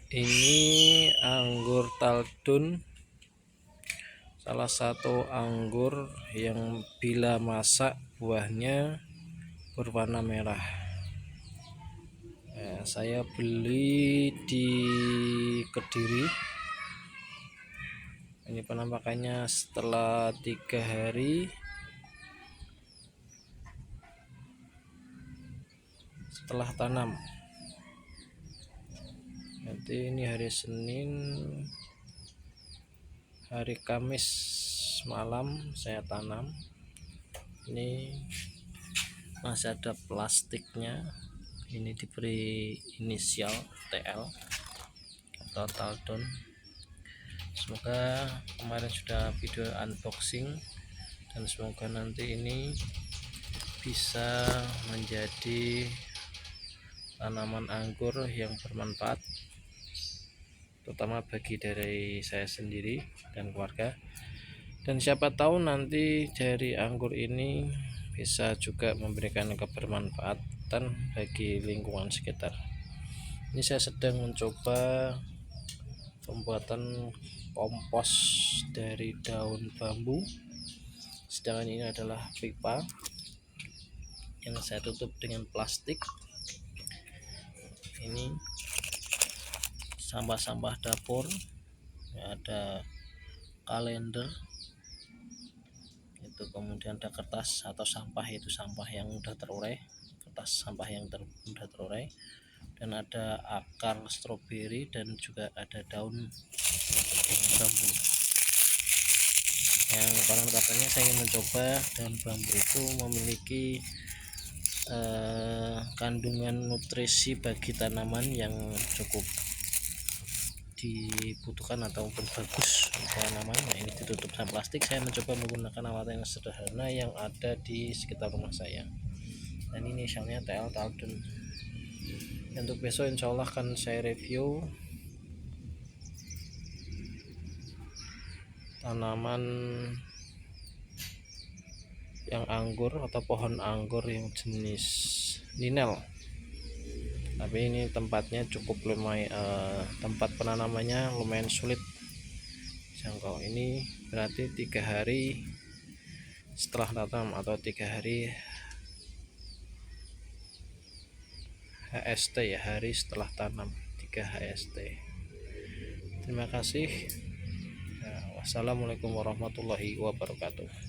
Ini anggur Taldun, salah satu anggur yang bila masak buahnya berwarna merah. Saya beli di Kediri. Ini penampakannya setelah 3 hari setelah tanam. Nanti ini hari Senin, hari Kamis malam saya tanam. Ini masih ada plastiknya. Ini diberi inisial TL atau Taldun. Semoga kemarin sudah video unboxing, dan semoga nanti ini bisa menjadi tanaman anggur yang bermanfaat, terutama bagi dari saya sendiri dan keluarga. Dan siapa tahu nanti dari anggur ini bisa juga memberikan kebermanfaatan bagi lingkungan sekitar. Ini saya sedang mencoba pembuatan kompos dari daun bambu, sedangkan ini adalah pipa yang saya tutup dengan plastik. Ini sampah-sampah dapur, ada kalender itu, kemudian ada kertas atau sampah, itu sampah yang sudah terurai, kertas sampah yang sudah terurai, dan ada akar stroberi dan juga ada daun bambu. Yang konon katanya saya ingin mencoba daun bambu itu memiliki kandungan nutrisi bagi tanaman yang cukup dibutuhkan ataupun bagus tanaman. Nah, ini ditutup sama plastik. Saya mencoba menggunakan alat yang sederhana yang ada di sekitar rumah saya, dan ini inisialnya TL Taldun. Untuk besok insya Allah akan saya review tanaman yang anggur atau pohon anggur yang jenis ninel. Tapi ini tempatnya cukup lumayan, tempat penanamannya lumayan sulit jangkau. Ini berarti 3 hari setelah tanam atau 3 hari HST ya, hari setelah tanam, 3 HST. Terima kasih. Wassalamualaikum warahmatullahi wabarakatuh.